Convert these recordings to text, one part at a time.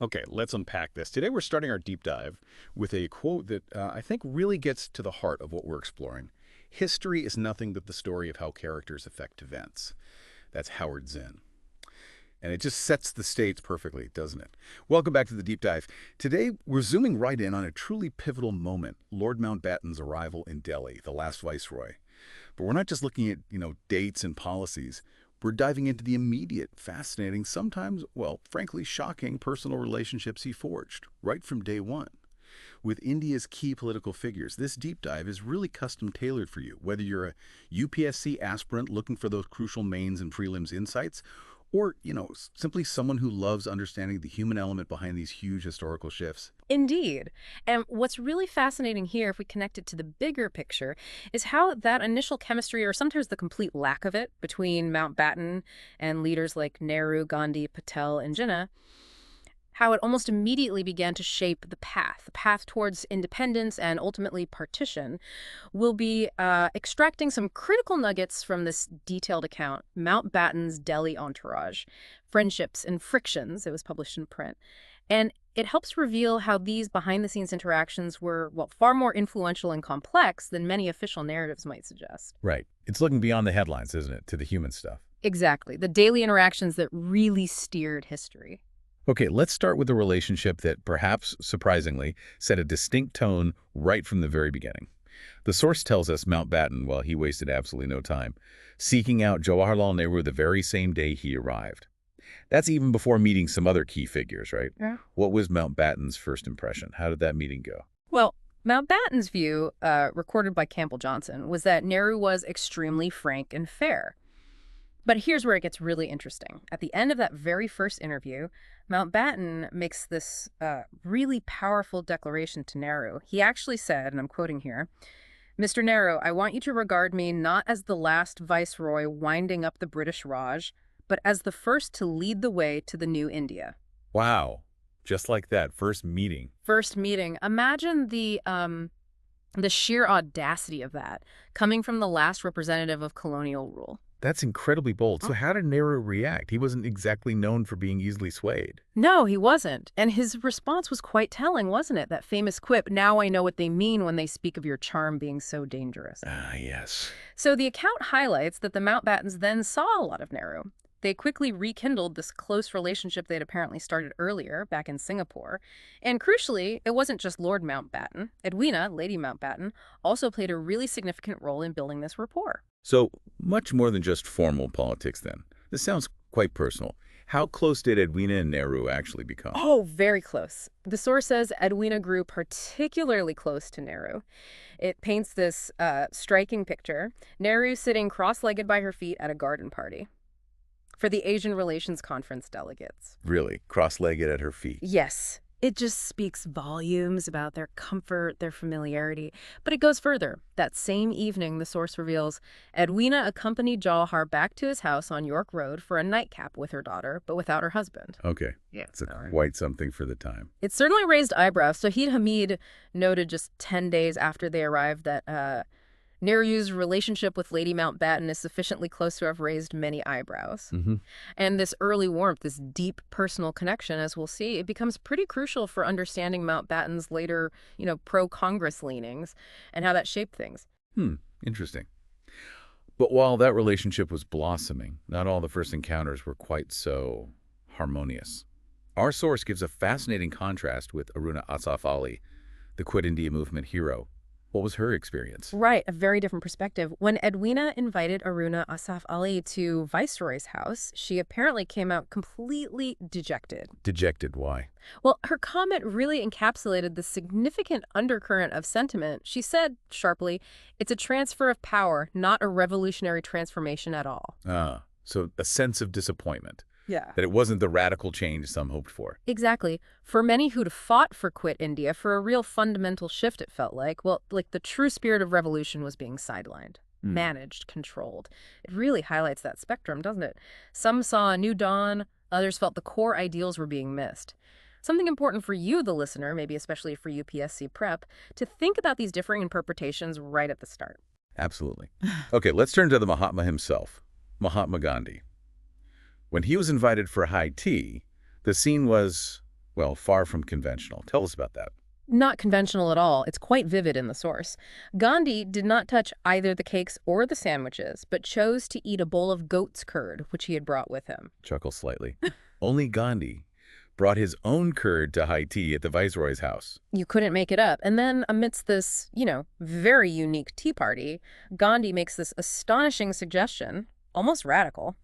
Okay, let's unpack this. Today we're starting our deep dive with a quote that I think really gets to the heart of what we're exploring. History is nothing but the story of how characters affect events. That's Howard Zinn. And it just sets the stage perfectly, doesn't it? Welcome back to the deep dive. Today we're zooming right in on a truly pivotal moment, Lord Mountbatten's arrival in Delhi, the last viceroy. But we're not just looking at, dates and policies. We're diving into the immediate, fascinating, sometimes, well, frankly, shocking personal relationships he forged, right from day one. With India's key political figures, this deep dive is really custom-tailored for you, whether you're a UPSC aspirant looking for those crucial mains and prelims insights, or, simply someone who loves understanding the human element behind these huge historical shifts. Indeed. And what's really fascinating here, if we connect it to the bigger picture, is how that initial chemistry, or sometimes the complete lack of it, between Mountbatten and leaders like Nehru, Gandhi, Patel, and Jinnah, how it almost immediately began to shape the path towards independence and ultimately partition. We'll be extracting some critical nuggets from this detailed account, Mountbatten's Delhi entourage, friendships and frictions. It was published in print. And it helps reveal how these behind-the-scenes interactions were, well, far more influential and complex than many official narratives might suggest. Right. It's looking beyond the headlines, isn't it, to the human stuff? Exactly. The daily interactions that really steered history. Okay, let's start with a relationship that, perhaps surprisingly, set a distinct tone right from the very beginning. The source tells us Mountbatten, well, he wasted absolutely no time, seeking out Jawaharlal Nehru the very same day he arrived. That's even before meeting some other key figures, right? Yeah. What was Mountbatten's first impression? How did that meeting go? Well, Mountbatten's view, recorded by Campbell Johnson, was that Nehru was extremely frank and fair. But here's where it gets really interesting. At the end of that very first interview, Mountbatten makes this really powerful declaration to Nehru. He actually said, and I'm quoting here, "Mr. Nehru, I want you to regard me not as the last viceroy winding up the British Raj, but as the first to lead the way to the new India." Wow. Just like that, first meeting. First meeting. Imagine the sheer audacity of that, coming from the last representative of colonial rule. That's incredibly bold. So how did Nehru react? He wasn't exactly known for being easily swayed. No, he wasn't. And his response was quite telling, wasn't it? That famous quip, "Now I know what they mean when they speak of your charm being so dangerous." Ah, yes. So the account highlights that the Mountbattens then saw a lot of Nehru. They quickly rekindled this close relationship they'd apparently started earlier, back in Singapore. And crucially, it wasn't just Lord Mountbatten. Edwina, Lady Mountbatten, also played a really significant role in building this rapport. So much more than just formal politics then. This sounds quite personal. How close did Edwina and Nehru actually become? Oh, very close. The source says Edwina grew particularly close to Nehru. It paints this striking picture. Nehru sitting cross-legged by her feet at a garden party for the Asian Relations Conference delegates. Really? Cross-legged at her feet? Yes. It just speaks volumes about their comfort, their familiarity. But it goes further. That same evening, the source reveals, Edwina accompanied Jawahar back to his house on York Road for a nightcap with her daughter, but without her husband. Okay. Yeah. It's quite something for the time. It certainly raised eyebrows. Shahid Hamid noted just 10 days after they arrived that Nehru's relationship with Lady Mountbatten is sufficiently close to have raised many eyebrows. And this early warmth, this deep personal connection, as we'll see, it becomes pretty crucial for understanding Mountbatten's later, pro-Congress leanings and how that shaped things. Interesting. But while that relationship was blossoming, not all the first encounters were quite so harmonious. Our source gives a fascinating contrast with Aruna Asaf Ali, the Quit India Movement hero. What was her experience? Right, a very different perspective. When Edwina invited Aruna Asaf Ali to Viceroy's house, she apparently came out completely dejected. Dejected, why? Well, her comment really encapsulated the significant undercurrent of sentiment. She said, sharply, "It's a transfer of power, not a revolutionary transformation at all." So a sense of disappointment. Yeah. That it wasn't the radical change some hoped for. Exactly. For many who'd fought for Quit India, for a real fundamental shift, it felt like, the true spirit of revolution was being sidelined, managed, controlled. It really highlights that spectrum, doesn't it? Some saw a new dawn, others felt the core ideals were being missed. Something important for you, the listener, maybe especially for UPSC prep, to think about these differing interpretations right at the start. Absolutely. Okay, let's turn to the Mahatma himself, Mahatma Gandhi. When he was invited for high tea, the scene was, well, far from conventional. Tell us about that. Not conventional at all. It's quite vivid in the source. Gandhi did not touch either the cakes or the sandwiches, but chose to eat a bowl of goat's curd, which he had brought with him. Chuckle slightly. Only Gandhi brought his own curd to high tea at the Viceroy's house. You couldn't make it up. And then amidst this, very unique tea party, Gandhi makes this astonishing suggestion, almost radical.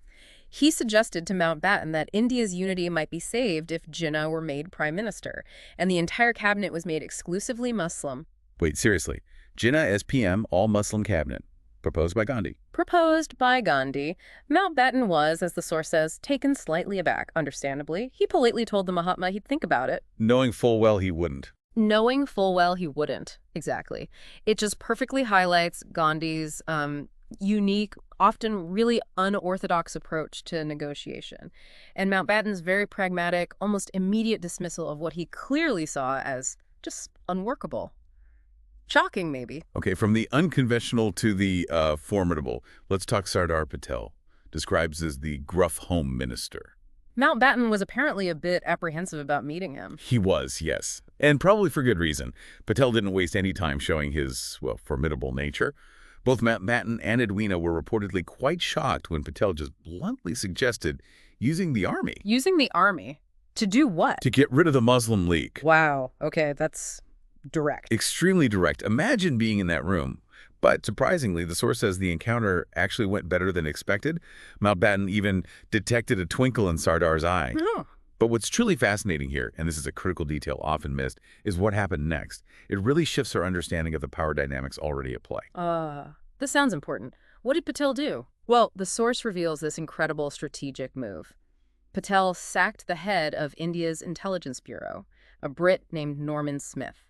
He suggested to Mountbatten that India's unity might be saved if Jinnah were made prime minister, and the entire cabinet was made exclusively Muslim. Wait, seriously. Jinnah as PM, all Muslim cabinet. Proposed by Gandhi. Proposed by Gandhi. Mountbatten was, as the source says, taken slightly aback, understandably. He politely told the Mahatma he'd think about it. Knowing full well he wouldn't. Knowing full well he wouldn't. Exactly. It just perfectly highlights Gandhi's unique, often really unorthodox approach to negotiation, and Mountbatten's very pragmatic, almost immediate dismissal of what he clearly saw as just unworkable. Shocking, maybe. Okay, from the unconventional to the formidable, let's talk Sardar Patel, describes as the gruff home minister. Mountbatten was apparently a bit apprehensive about meeting him. He was, yes, and probably for good reason. Patel didn't waste any time showing his, well, formidable nature. Both Mountbatten and Edwina were reportedly quite shocked when Patel just bluntly suggested using the army. Using the army? To do what? To get rid of the Muslim League. Wow. Okay, that's direct. Extremely direct. Imagine being in that room. But surprisingly, the source says the encounter actually went better than expected. Mountbatten even detected a twinkle in Sardar's eye. Oh. But what's truly fascinating here, and this is a critical detail often missed, is what happened next. It really shifts our understanding of the power dynamics already at play. This sounds important. What did Patel do? Well, the source reveals this incredible strategic move. Patel sacked the head of India's intelligence bureau, a Brit named Norman Smith,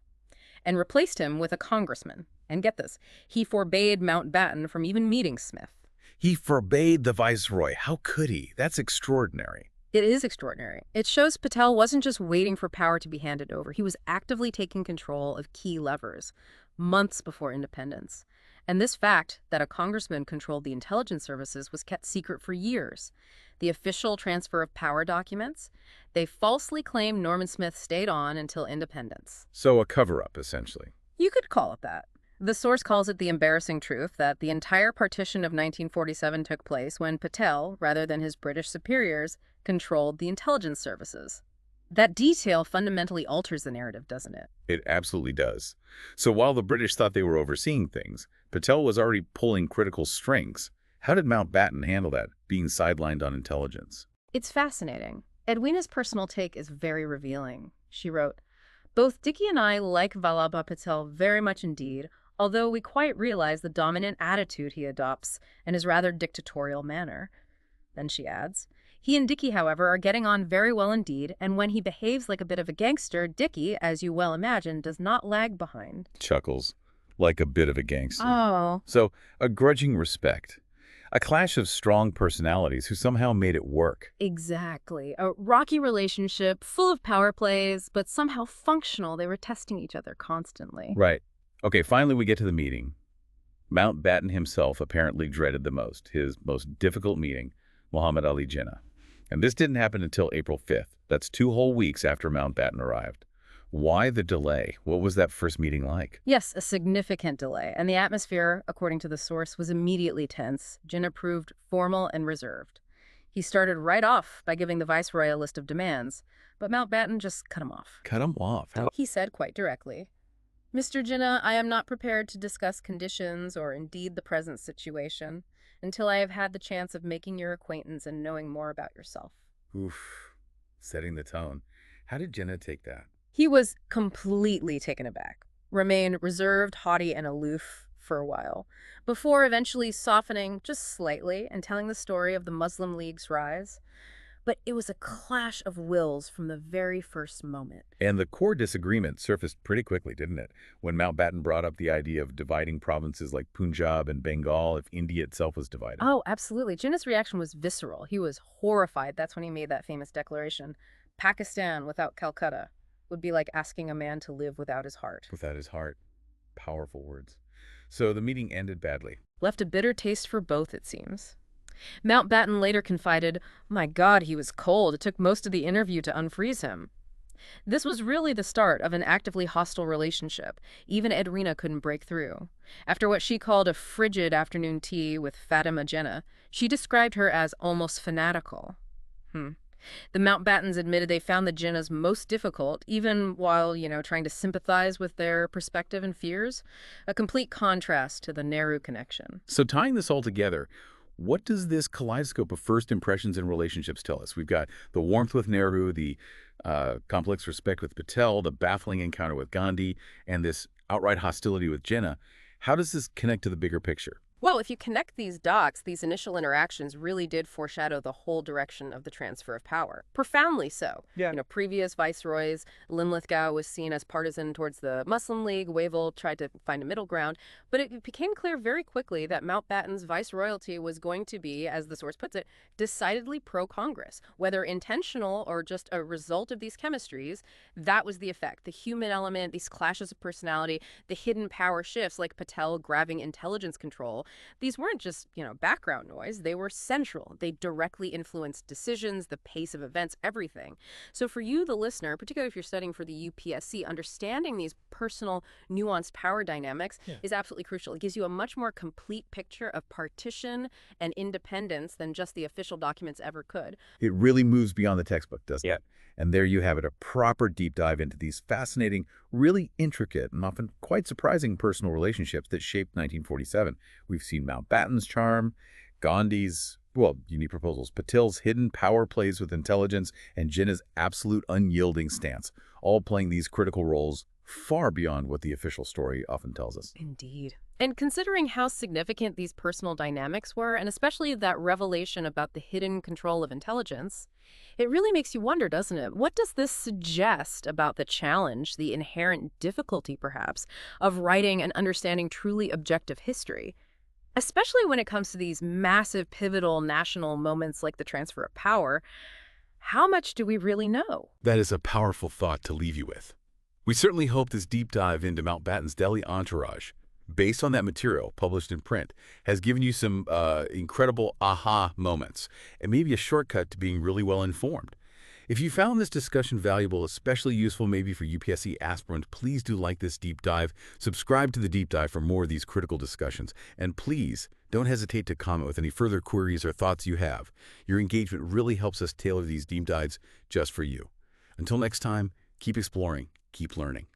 and replaced him with a congressman. And get this, he forbade Mountbatten from even meeting Smith. He forbade the Viceroy. How could he? That's extraordinary. It is extraordinary. It shows Patel wasn't just waiting for power to be handed over. He was actively taking control of key levers months before independence. And this fact that a congressman controlled the intelligence services was kept secret for years. The official transfer of power documents, they falsely claimed Norman Smith stayed on until independence. So a cover-up, essentially. You could call it that. The source calls it the embarrassing truth that the entire partition of 1947 took place when Patel, rather than his British superiors, controlled the intelligence services. That detail fundamentally alters the narrative, doesn't it? It absolutely does. So while the British thought they were overseeing things, Patel was already pulling critical strings. How did Mountbatten handle that, being sidelined on intelligence? It's fascinating. Edwina's personal take is very revealing. She wrote, "Both Dicky and I like Vallabha Patel very much indeed, although we quite realize the dominant attitude he adopts and his rather dictatorial manner." Then she adds, "He and Dicky, however, are getting on very well indeed, and when he behaves like a bit of a gangster, Dicky, as you well imagine, does not lag behind." Chuckles, like a bit of a gangster. Oh. So, a grudging respect. A clash of strong personalities who somehow made it work. Exactly. A rocky relationship, full of power plays, but somehow functional. They were testing each other constantly. Right. Okay, finally we get to the meeting. Mountbatten himself apparently dreaded the most, his most difficult meeting, Muhammad Ali Jinnah. And this didn't happen until April 5th. That's 2 whole weeks after Mountbatten arrived. Why the delay? What was that first meeting like? Yes, a significant delay. And the atmosphere, according to the source, was immediately tense. Jinnah proved formal and reserved. He started right off by giving the Viceroy a list of demands, but Mountbatten just cut him off. Cut him off? How? He said quite directly, "Mr. Jinnah, I am not prepared to discuss conditions or indeed the present situation until I have had the chance of making your acquaintance and knowing more about yourself." Oof. Setting the tone. How did Jinnah take that? He was completely taken aback, remained reserved, haughty, and aloof for a while, before eventually softening just slightly and telling the story of the Muslim League's rise. But it was a clash of wills from the very first moment. And the core disagreement surfaced pretty quickly, didn't it? When Mountbatten brought up the idea of dividing provinces like Punjab and Bengal if India itself was divided. Oh, absolutely. Jinnah's reaction was visceral. He was horrified. That's when he made that famous declaration, "Pakistan without Calcutta would be like asking a man to live without his heart." Without his heart. Powerful words. So the meeting ended badly. Left a bitter taste for both, it seems. Mountbatten later confided, "My God, he was cold. It took most of the interview to unfreeze him." This was really the start of an actively hostile relationship. Even Edwina couldn't break through. After what she called a frigid afternoon tea with Fatima Jinnah, she described her as almost fanatical. The Mountbattens admitted they found the Jinnahs most difficult, even while, trying to sympathize with their perspective and fears. A complete contrast to the Nehru connection. So tying this all together, what does this kaleidoscope of first impressions and relationships tell us? We've got the warmth with Nehru, the complex respect with Patel, the baffling encounter with Gandhi, and this outright hostility with Jinnah. How does this connect to the bigger picture? Well, if you connect these dots, these initial interactions really did foreshadow the whole direction of the transfer of power. Profoundly so. Yeah. Previous viceroys, Linlithgow was seen as partisan towards the Muslim League. Wavell tried to find a middle ground. But it became clear very quickly that Mountbatten's viceroyalty was going to be, as the source puts it, decidedly pro-Congress. Whether intentional or just a result of these chemistries, that was the effect. The human element, these clashes of personality, the hidden power shifts like Patel grabbing intelligence control. These weren't just, background noise. They were central. They directly influenced decisions, the pace of events, everything. So for you, the listener, particularly if you're studying for the UPSC, understanding these personal, nuanced power dynamics is absolutely crucial. It gives you a much more complete picture of partition and independence than just the official documents ever could. It really moves beyond the textbook, doesn't it? And there you have it, a proper deep dive into these fascinating, really intricate, and often quite surprising personal relationships that shaped 1947. We've seen Mountbatten's charm, Gandhi's, unique proposals, Patel's hidden power plays with intelligence, and Jinnah's absolute unyielding stance, all playing these critical roles far beyond what the official story often tells us. Indeed. And considering how significant these personal dynamics were, and especially that revelation about the hidden control of intelligence, it really makes you wonder, doesn't it? What does this suggest about the challenge, the inherent difficulty, perhaps, of writing and understanding truly objective history? Especially when it comes to these massive, pivotal national moments like the transfer of power, how much do we really know? That is a powerful thought to leave you with. We certainly hope this deep dive into Mountbatten's Delhi entourage, based on that material published in print, has given you some incredible aha moments and maybe a shortcut to being really well informed. If you found this discussion valuable, especially useful maybe for UPSC aspirants, please do like this deep dive, subscribe to the deep dive for more of these critical discussions, and please don't hesitate to comment with any further queries or thoughts you have. Your engagement really helps us tailor these deep dives just for you. Until next time, keep exploring, keep learning.